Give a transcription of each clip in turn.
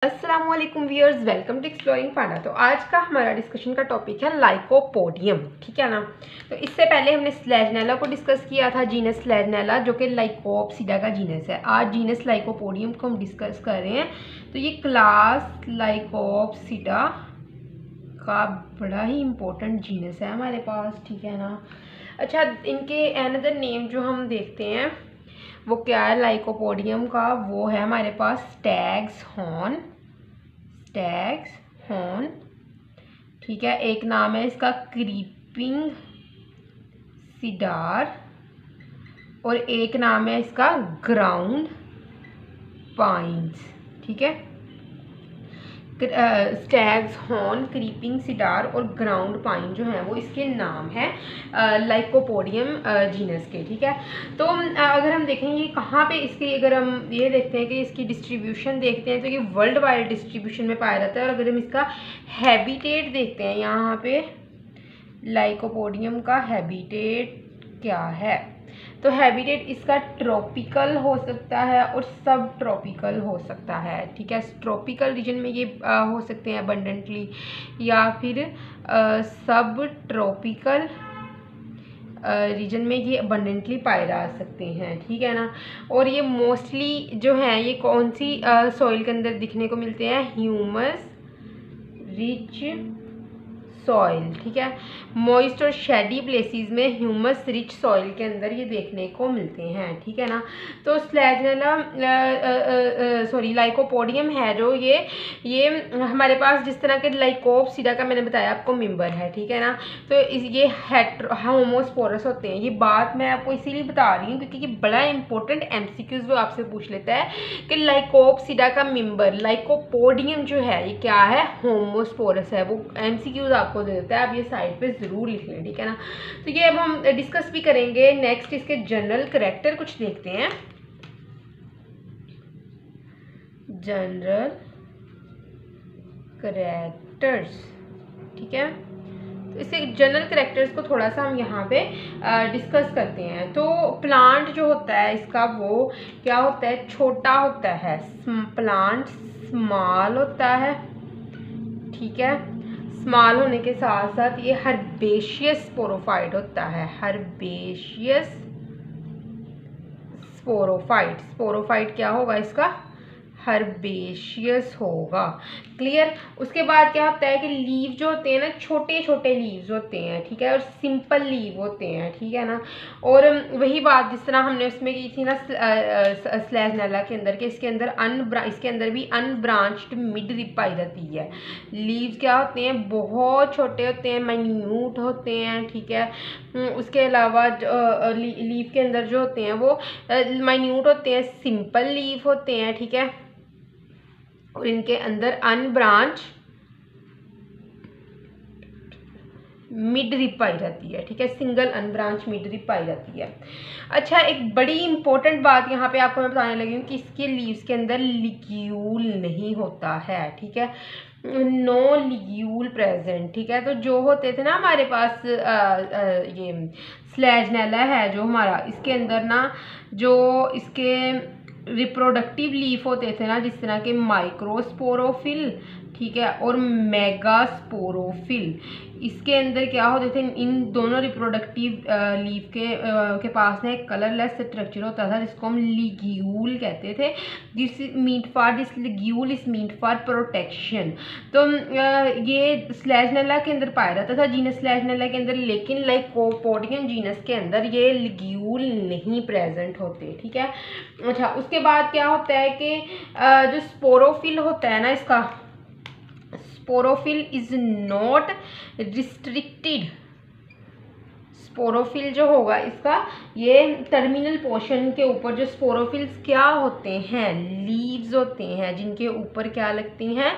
अस्सलाम वालेकुम viewers, welcome to exploring फाना। तो आज का हमारा डिस्कशन का टॉपिक है लाइकोपोडियम, ठीक है ना। तो इससे पहले हमने स्लेजनेला को डिस्कस किया था, जीनस स्लेजनेला जो कि लाइकोप्सिडा का जीनस है। आज जीनस लाइकोपोडियम को हम डिस्कस कर रहे हैं। तो ये क्लास लाइकोप्सिडा का बड़ा ही इम्पोर्टेंट जीनस है हमारे पास, ठीक है ना। अच्छा, इनके अनदर नेम जो हम देखते हैं वो क्या है लाइकोपोडियम का, वो है हमारे पास स्टैग्स हॉर्न, ठीक है। एक नाम है इसका क्रीपिंग सीडार और एक नाम है इसका ग्राउंड पाइन्स, ठीक है। स्टैग्स हॉर्न, क्रीपिंग सीडार और ग्राउंड पाइन जो है वो इसके नाम है लाइकोपोडियम जीनस के, ठीक है। तो अगर हम देखेंगे कहाँ पे इसकी, अगर हम ये देखते हैं कि इसकी डिस्ट्रीब्यूशन देखते हैं तो ये वर्ल्ड वाइड डिस्ट्रीब्यूशन में पाया जाता है। और अगर हम इसका हैबिटेट देखते हैं, यहाँ पे लाइकोपोडियम का हैबिटेट क्या है, तो हैबिटेट इसका ट्रॉपिकल हो सकता है और सब ट्रॉपिकल हो सकता है, ठीक है। ट्रॉपिकल रीजन में ये हो सकते हैं अबंडेंटली, या फिर सब ट्रॉपिकल रीजन में ये अबंडेंटली पाए जा सकते हैं, ठीक है ना। और ये मोस्टली जो है ये कौन सी सॉइल के अंदर दिखने को मिलते हैं, ह्यूमस रिच सॉइल, ठीक है। मॉइस्ट और शेडी प्लेसेस में ह्यूमस रिच सॉइल के अंदर ये देखने को मिलते हैं, ठीक है ना। तो स्लेजनेला लाइकोपोडियम है जो ये हमारे पास जिस तरह के लाइकोप्सिडा का मैंने बताया आपको मेंबर है, ठीक है ना। तो ये होमोस्पोरस होते हैं। ये बात मैं आपको इसीलिए बता रही हूँ क्योंकि ये बड़ा इंपॉर्टेंट एमसीक्यूज वो आपसे पूछ लेता है कि लाइकोप्सिडा का मेंबर लाइकोपोडियम जो है ये क्या है, होमोस्पोरस है। वो एमसीक्यूज आपको दे देता है, आप ये साइड पे ज़रूर लिख लें, ठीक है ना। तो ये अब हम डिस्कस भी करेंगे। नेक्स्ट इसके जनरल करैक्टर कुछ देखते हैं। जनरल करैक्टर्स, ठीक है। तो इससे जनरल करैक्टर्स को थोड़ा सा हम यहाँ पे डिस्कस करते हैं। तो प्लांट जो होता है इसका वो क्या होता है, छोटा होता है। प्लांट स्मॉल होता है, ठीक है। स्मॉल होने के साथ साथ ये हर्बेशियस स्पोरोफाइट होता है। हर्बेशियस स्पोरोफाइट क्या होगा इसका, हर्बेशियस होगा, क्लियर। उसके बाद क्या होता है कि लीव जो होते हैं ना, छोटे छोटे लीव्स होते हैं, ठीक है, और सिंपल लीव होते हैं, ठीक है ना। और वही बात जिस तरह हमने उसमें की थी ना स्लेजनेला के अंदर, कि इसके अंदर भी अनब्रांच्ड मिड रिप पाई जाती है। लीव्स क्या होते हैं, बहुत छोटे होते हैं, माइन्यूट होते हैं, ठीक है। उसके अलावा लीव के अंदर जो होते हैं वो माइन्यूट होते हैं, सिंपल लीव होते हैं, ठीक है। और इनके अंदर अनब्रांच मिड रिप पाई जाती है, ठीक है। सिंगल अनब्रांच मिड रिप पाई जाती है। अच्छा, एक बड़ी इंपॉर्टेंट बात यहाँ पे आपको मैं बताने लगी हूँ कि इसके लीव्स के अंदर लिग्यूल नहीं होता है, ठीक है। नो लिग्यूल प्रेजेंट, ठीक है। तो जो होते थे ना हमारे पास ये स्लेजनेला है जो हमारा, इसके अंदर ना जो इसके रिप्रोडक्टिव लीफ होते थे ना, जिस तरह के माइक्रोस्पोरोफिल, ठीक है, और मेगास्पोरोफिल, इसके अंदर क्या होते थे, इन दोनों रिप्रोडक्टिव लीफ के पास ना एक कलरलेस स्ट्रक्चर होता था जिसको हम लिग्यूल कहते थे। This ligule is meant for protection. तो ये स्लेजनेला के अंदर पाया जाता था, जीनस स्लेजनेला के अंदर, लेकिन लाइकोपोडियम जीनस के अंदर ये लिग्यूल नहीं प्रेजेंट होते, ठीक है। अच्छा, उसके बाद क्या होता है कि जो स्पोरोफिल होता है ना इसका, sporophyll is not restricted. Sporophyll जो होगा इसका, ये टर्मिनल पोर्शन के ऊपर जो स्पोरोफिल्स क्या होते हैं, लीव्स होते हैं जिनके ऊपर क्या लगती हैं,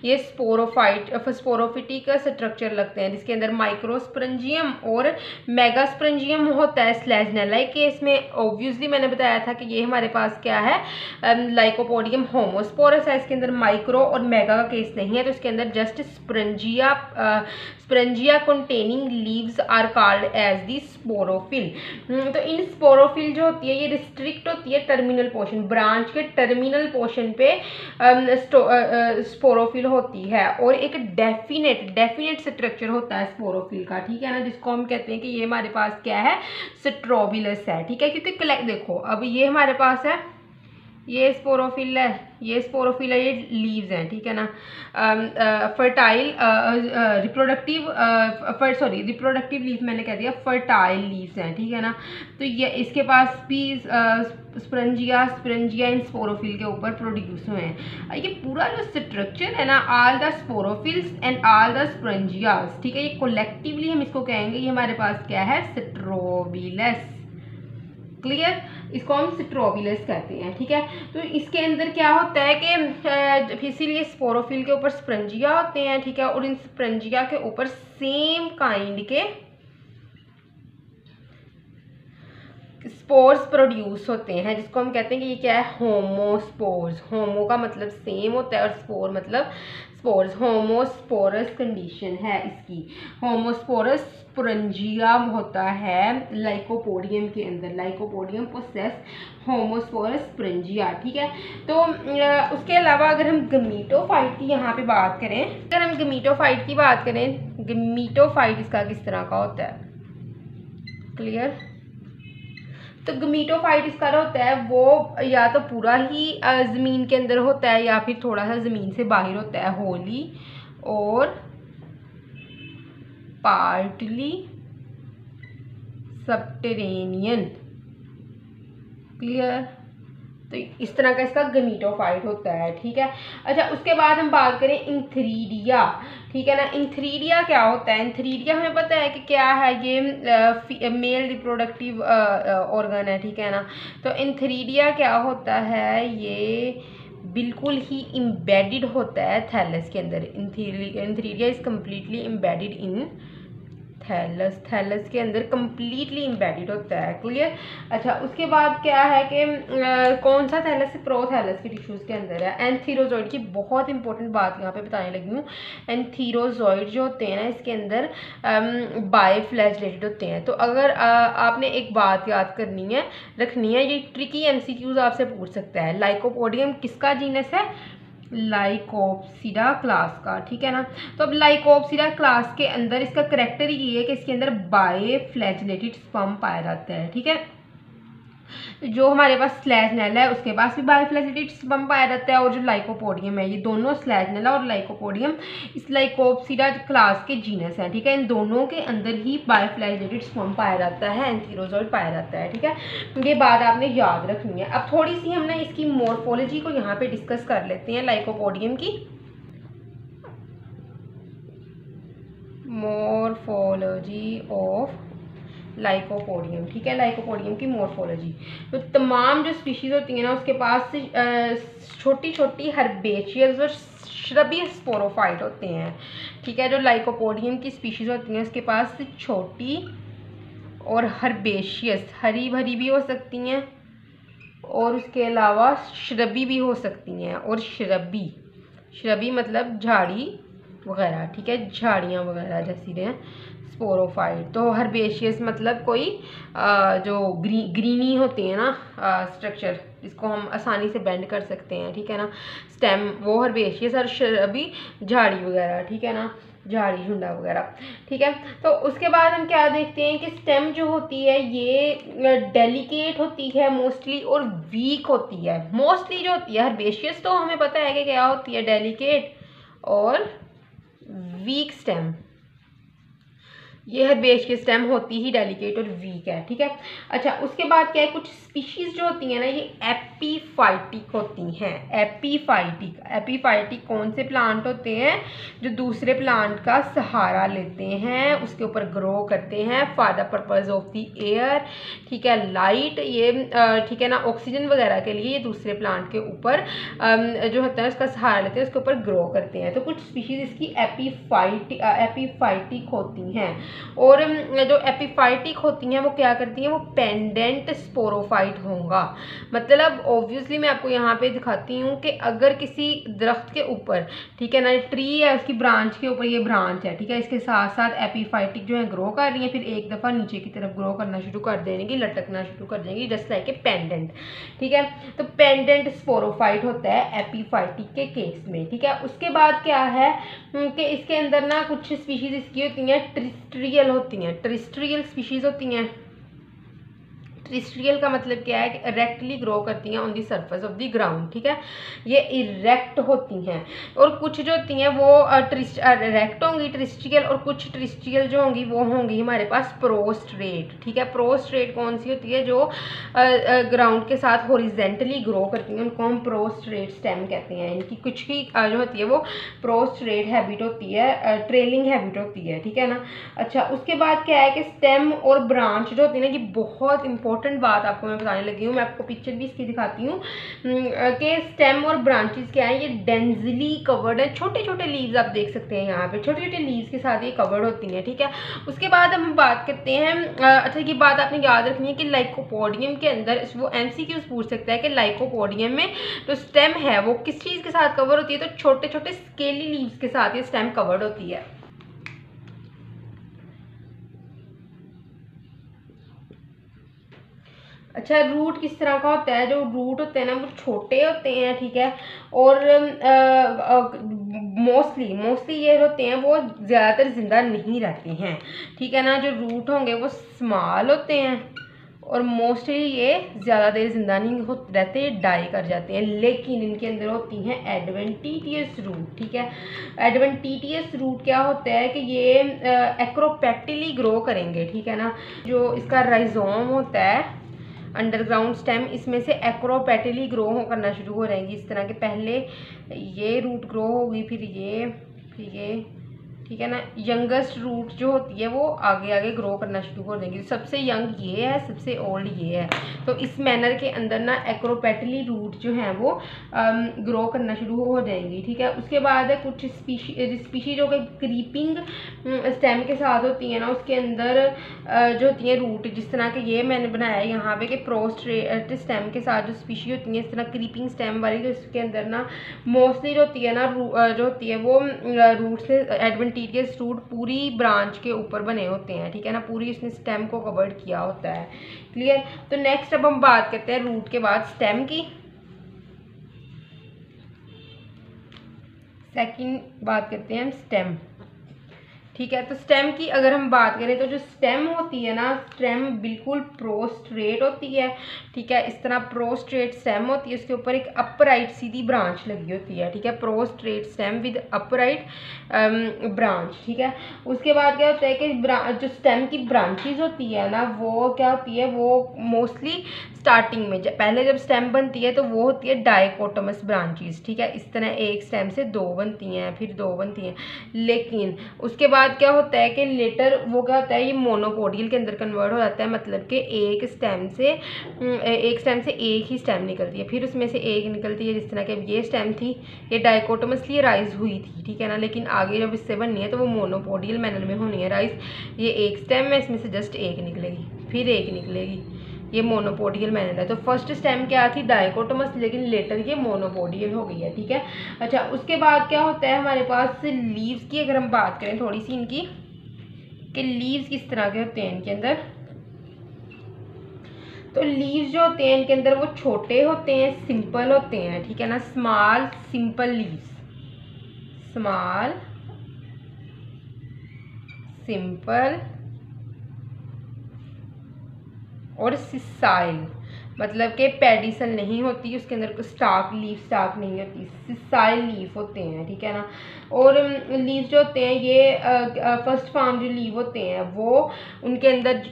ये स्पोरोफिटिक स्ट्रक्चर लगते हैं जिसके अंदर माइक्रोस्पोरेंजियम और मेगास्पोरेंजियम होता है। स्लेजनेला केस में ऑब्वियसली मैंने बताया था कि ये हमारे पास क्या है, लाइकोपोडियम होमोस्पोरस है। इसके अंदर माइक्रो और मेगा का केस नहीं है, तो इसके अंदर just sporangia containing leaves are called as has the sporophyll. तो इन स्पोरोफिल जो होती है ये रिस्ट्रिक्ट होती है टर्मिनल पोर्शन, ब्रांच के टर्मिनल पोर्शन पे स्पोरोफिल होती है, और एक डेफिनेट स्ट्रक्चर होता है स्पोरोफिल का, ठीक है ना, जिसको हम कहते हैं कि ये हमारे पास क्या है, स्ट्रोबिलस है, ठीक है। क्योंकि देखो अब ये हमारे पास है, ये स्पोरोफिल है, ये स्पोरोफिल है, ये लीव्स हैं, ठीक है ना। फर्टाइल रिप्रोडक्टिव लीव्स मैंने कह दिया, फर्टाइल लीव्स हैं, ठीक है ना। तो ये इसके पास भी स्परंजिया इन स्पोरोफिल के ऊपर प्रोड्यूस हुए हैं। ये पूरा जो स्ट्रक्चर है ना, all the sporophylls and all the sporangias, ठीक है, ये कोलेक्टिवली हम इसको कहेंगे, ये हमारे पास क्या है, स्ट्रोबिलस। क्लियर, इसको हम स्ट्रोबिलस कहते हैं, ठीक है। तो इसके अंदर क्या होता है कि इसीलिए स्पोरोफिल के ऊपर स्परंजिया होते हैं, ठीक है, और इन स्परंजिया के ऊपर सेम काइंड के स्पोर्स प्रोड्यूस होते हैं, जिसको हम कहते हैं कि ये क्या है, होमोस्पोर्स। होमो का मतलब सेम होता है और स्पोर मतलब स्पोर्स, होमोस्पोरस कंडीशन है इसकी। होमोस्पोरस स्पोरेंजिया होता है लाइकोपोडियम के अंदर, लाइकोपोडियम पोसेस होमोस्पोरस स्पोरेंजिया, ठीक है। तो उसके अलावा अगर हम गमीटोफाइट की यहाँ पे बात करें, अगर हम गमीटोफाइट की बात करें, गमीटोफाइट इसका किस तरह का होता है, क्लियर। तो गमीटोफाइट इसका होता है वो या तो पूरा ही ज़मीन के अंदर होता है या फिर थोड़ा सा ज़मीन से बाहर होता है, होली और पार्टली सबटेरेनियन, क्लियर। तो इस तरह का इसका गमीटोफाइट होता है, ठीक है। अच्छा, उसके बाद हम बात करें इंथ्रीडिया, ठीक है ना। इंथ्रीडिया क्या होता है, इंथ्रीडिया हमें पता है कि क्या है, ये मेल रिप्रोडक्टिव ऑर्गन है, ठीक है ना। तो इंथ्रीडिया क्या होता है, ये बिल्कुल ही इम्बेडिड होता है थैलस के अंदर। Antheridia is completely embedded in thallus, thallus के अंदर कम्प्लीटली इम्बेडिड होता है, क्लियर। अच्छा, उसके बाद क्या है कि कौन सा थैलस है, प्रोथैलस के टिश्यूज़ के अंदर है। एंथीरोजॉइड की बहुत इंपॉर्टेंट बात यहाँ पे बताने लगी हूँ। एंथीरोजॉइड जो होते हैं ना, इसके अंदर बाइफ्लैजेलेटेड होते हैं। तो अगर आपने एक बात याद रखनी है, ये ट्रिकी MCQs आपसे पूछ सकता है, लाइकोपोडियम किसका जीनस है, लाइकोप्सिडा क्लास का, ठीक है ना। तो अब लाइकोप्सिडा क्लास के अंदर इसका करेक्टर ये है कि इसके अंदर बाइफ्लैजेलेटेड स्पर्म पाया जाता है, ठीक है। जो हमारे पास स्लैजनेला है उसके पास भी बाइफ्लैजेलेटेड स्पर्म पाया जाता है, और जो लाइकोपोडियम है, ये दोनों स्लैजनेला और लाइकोपोडियम इस लाइकोप्सिडा क्लास के जीनस हैं, ठीक है। इन दोनों के अंदर ही बाइफ्लैजेलेटेड स्पर्म पाया जाता है, एंथीरोजॉइड पाया जाता है, ठीक है। ये बात आपने याद रखनी है। अब थोड़ी सी हमने इसकी मॉर्फोलॉजी को यहाँ पे डिस्कस कर लेते हैं, लाइकोपोडियम की मॉर्फोलॉजी ऑफ लाइकोपोडियम, ठीक है, लाइकोपोडियम की मॉर्फोलॉजी। तो तमाम जो स्पीशीज़ होती हैं ना, उसके पास छोटी छोटी हर्बेशियस और श्रबी स्पोरोफाइट होते हैं, ठीक है। जो लाइकोपोडियम की स्पीशीज़ होती हैं उसके पास छोटी और हर्बेशियस, हरी भरी भी हो सकती हैं, और उसके अलावा श्रबी भी हो सकती हैं। और श्रबी मतलब झाड़ी वगैरह, ठीक है, झाड़ियाँ वगैरह जैसी हैं स्पोरोफाइट। तो हर्बेशियस मतलब कोई जो ग्रीनी होती है ना स्ट्रक्चर, जिसको हम आसानी से बेंड कर सकते हैं, ठीक है ना, स्टेम, वो हर्बेशियस। और श्रबी झाड़ी वगैरह, ठीक है ना, झाड़ी झुंडा वगैरह, ठीक है। तो उसके बाद हम क्या देखते हैं कि स्टेम जो होती है ये डेलिकेट होती है मोस्टली और वीक होती है। मोस्टली जो होती है हर्बेशियस, तो हमें पता है कि क्या होती है, डेलिकेट और वीक स्टेम। ये हर्बेशियस स्टेम होती ही डेलिकेट और वीक है, ठीक है। अच्छा, उसके बाद क्या है, कुछ स्पीशीज़ जो होती हैं ना, ये एपीफाइटिक होती हैं। एपीफाइटिक कौन से प्लांट होते हैं, जो दूसरे प्लांट का सहारा लेते हैं, उसके ऊपर ग्रो करते हैं for the purpose of the air, ठीक है, लाइट, ये ठीक है ना, ऑक्सीजन वगैरह के लिए ये दूसरे प्लांट के ऊपर जो होता है उसका सहारा लेते हैं, उसके ऊपर ग्रो करते हैं। तो कुछ स्पीशीज़ इसकी एपीफाइटिक होती हैं। और जो एपिफाइटिक होती हैं वो क्या करती हैं, वो पेंडेंट स्पोरोफाइट होगा। मतलब ऑब्वियसली मैं आपको यहाँ पे दिखाती हूँ कि अगर किसी दरख्त के ऊपर, ठीक है ना, ट्री है, उसकी ब्रांच के ऊपर ये ब्रांच है, ठीक है, इसके साथ साथ एपिफाइटिक जो है ग्रो कर रही है, फिर एक दफ़ा नीचे की तरफ ग्रो करना शुरू कर देंगी, लटकना शुरू कर देंगी, जस्ट लाइक ए पेंडेंट। ठीक है, तो पेंडेंट स्पोरोफाइट होता है एपिफाइटिक के केस में। ठीक है, उसके बाद क्या है कि इसके अंदर ना कुछ स्पीशीज इसकी होती हैं टेरेस्ट्रियल होती हैं, टेरेस्ट्रियल स्पीशीज होती हैं। टेरेस्ट्रियल का मतलब क्या है कि इरेक्टली ग्रो करती हैं on the surface of the ground. ठीक है, ये इरेक्ट होती हैं, और कुछ जो होती हैं वो इरेक्ट होंगी टेरेस्ट्रियल, और कुछ टेरेस्ट्रियल जो होंगी वो होंगी हमारे पास प्रोस्ट्रेट। ठीक है, प्रोस्ट्रेट कौन सी होती है, जो ग्राउंड के साथ हॉरिजेंटली ग्रो करती हैं, उनको हम प्रोस्ट्रेट स्टेम कहते हैं। इनकी कुछ की जो होती है वो प्रोस्ट्रेट हैबिट होती है, ट्रेलिंग हैबिट होती है। ठीक है ना। अच्छा, उसके बाद क्या है कि स्टेम और ब्रांच जो होती है ना, ये बहुत इंपॉर्टेंट बात आपको मैं बताने लगी हूँ। मैं आपको पिक्चर भी इसकी दिखाती हूँ कि स्टेम और ब्रांचेस क्या है, ये डेंसली कवर्ड है। छोटे छोटे लीव्स आप देख सकते हैं यहाँ पे, छोटे छोटे लीव्स के साथ ये कवर्ड होती हैं। ठीक है, उसके बाद हम बात करते हैं, अच्छा ये बात आपने याद रखनी है कि लाइकोपोडियम के अंदर वो MCQs पूछ सकता है कि लाइकोपोडियम में जो स्टेम है वो किस चीज़ के साथ कवर होती है, तो छोटे छोटे स्केली लीव्स के साथ ये स्टेम कवर्ड होती है। अच्छा, रूट किस तरह का होता है, जो रूट होते हैं ना वो छोटे होते हैं। ठीक है, और मोस्टली ये होते हैं वो ज़्यादातर जिंदा नहीं रहते हैं। ठीक है ना, जो रूट होंगे वो स्मॉल होते हैं, और मोस्टली ये ज़्यादा देर जिंदा नहीं रहते, डाई कर जाते हैं। लेकिन इनके अंदर होती हैं एडवेंटिटियस रूट। ठीक है, एडवेंटिटियस रूट क्या होता है कि ये एक्रोपेटिली ग्रो करेंगे। ठीक है ना, जो इसका राइजोम होता है अंडरग्राउंड स्टेम, इसमें से एक्रोपेटली ग्रो करना शुरू हो जाएंगी। इस तरह के पहले ये रूट ग्रो होगी, फिर ये। ठीक है ना, यंगेस्ट रूट जो होती है वो आगे आगे ग्रो करना शुरू हो जाएंगी। सबसे यंग ये है, सबसे ओल्ड ये है। तो इस मैनर के अंदर ना एक्रोपेटली रूट जो है वो ग्रो करना शुरू हो जाएंगी। ठीक है, उसके बाद है कुछ स्पीशी जो कि क्रीपिंग स्टेम के साथ होती है ना, उसके अंदर जो होती है रूट, जिस तरह के ये मैंने बनाया है यहाँ पे कि प्रोस्ट्रेट स्टेम के साथ जो स्पीशी होती है इस तरह क्रीपिंग स्टेम वाली, तो इसके अंदर ना मोस्टली जो होती है ना जो होती है वो रूट से एडवेंटिटियस रूट पूरी ब्रांच के ऊपर बने होते हैं। ठीक है ना, पूरी इसने स्टेम को कवर्ड किया होता है। क्लियर। तो नेक्स्ट अब हम बात करते हैं रूट के बाद स्टेम की। सेकंड बात करते हैं हम स्टेम। ठीक है, तो स्टेम की अगर हम बात करें तो जो स्टेम होती है ना, स्टेम बिल्कुल प्रोस्ट्रेट होती है। ठीक है, इस तरह प्रोस्ट्रेट स्टेम होती है, उसके ऊपर एक अपराइट सीधी ब्रांच लगी होती है। ठीक है, prostate stem with upright branch. ठीक है, उसके बाद क्या होता है कि जो स्टेम की ब्रांचेज होती है ना, वो क्या होती है, वो मोस्टली स्टार्टिंग में पहले जब स्टेम बनती है तो वो होती है डाइकोटोमस ब्रांचेस। ठीक है, इस तरह एक स्टेम से 2 बनती हैं, फिर 2 बनती हैं। लेकिन उसके बाद क्या होता है कि लेटर वो क्या होता है, ये मोनोपोडियल के अंदर कन्वर्ट हो जाता है। मतलब कि एक स्टेम से एक ही स्टेम निकलती है, फिर उसमें से एक निकलती है। जिस तरह के ये स्टेम थी, ये डाइकोटोमसली राइज हुई थी। ठीक है ना, लेकिन आगे जब इससे बननी है तो वो मोनोपोडियल मैनर में होनी है राइज। ये एक स्टेम है, इसमें से जस्ट एक निकलेगी, फिर एक निकलेगी, ये मोनोपोडियल मैनर है। तो फर्स्ट स्टेम क्या थी, डाइकोटोमस, लेकिन लेटर ये मोनोपोडियल हो गई है। ठीक है, अच्छा उसके बाद क्या होता है हमारे पास लीव्स की अगर हम बात करें थोड़ी सी इनकी, कि लीव्स किस तरह के होते हैं इनके अंदर। तो लीव्स जो होते हैं इनके अंदर वो छोटे होते हैं, सिंपल होते हैं। ठीक है ना, small simple leaves, small simple और सिसाइल, मतलब कि पेडिसल नहीं होती, उसके अंदर कोई स्टाक नहीं होती, सिसाइल लीफ होते हैं। ठीक है ना, और लीव जो होते हैं ये फर्स्ट फार्म जो लीव होते हैं वो उनके अंदर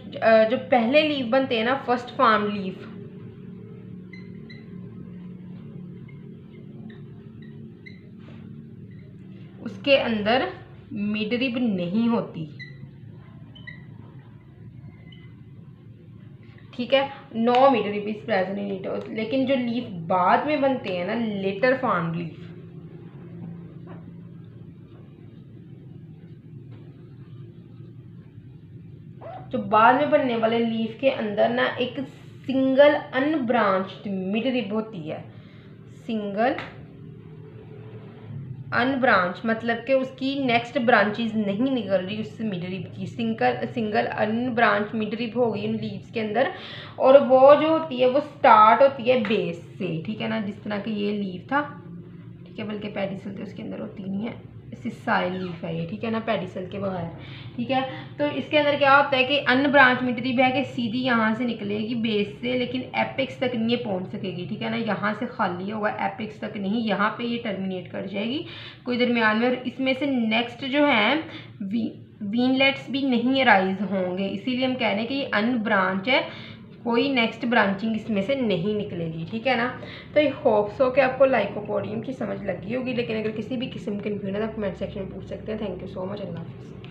जो पहले लीव बनते हैं ना, फर्स्ट फार्म लीफ, उसके अंदर मिडरिब नहीं होती। ठीक है, no midrib is present in it. लेकिन जो लीफ बाद में बनते हैं ना, लेटर फार्म लीफ, जो बाद में बनने वाले लीफ के अंदर ना एक सिंगल अनब्रांच्ड मिड रिब होती है। सिंगल अनब्रांच मतलब कि उसकी नेक्स्ट ब्रांचेस नहीं निकल रही उस मिड रिब की। सिंगल अनब्रांच मिड रिब हो गई उन लीव्स के अंदर, और वो जो होती है वो स्टार्ट होती है बेस से, ठीक है ना। जिस तरह के ये लीव था, ठीक है, बल्कि पेडिसल तो इसके अंदर होती नहीं है, सिसाइल लीफ है ये, ठीक है ना, पेडिसल के बगैर, ठीक है। तो इसके अंदर क्या होता है कि अनब्रांच मिड रिब है कि सीधी यहाँ से निकलेगी बेस से, लेकिन एपेक्स तक नहीं ये पहुँच सकेगी, ठीक है ना। यहाँ से खाली होगा, एपेक्स तक नहीं, यहाँ पे ये टर्मिनेट कर जाएगी कोई दरमियान में। और इसमें से नेक्स्ट जो है वीनलेट्स भी नहीं अराइज होंगे, इसीलिए हम कह रहे हैं कि ये अनब्रांच है, कोई नेक्स्ट ब्रांचिंग इसमें से नहीं निकलेगी, ठीक है ना। तो ये होप्स हो कि आपको लाइकोपोडियम की समझ लगी होगी, लेकिन अगर किसी भी किस्म के कन्फ्यूजन है तो कमेंट सेक्शन में पूछ सकते हैं। थैंक यू सो मच, अल्लाह हाफिज़।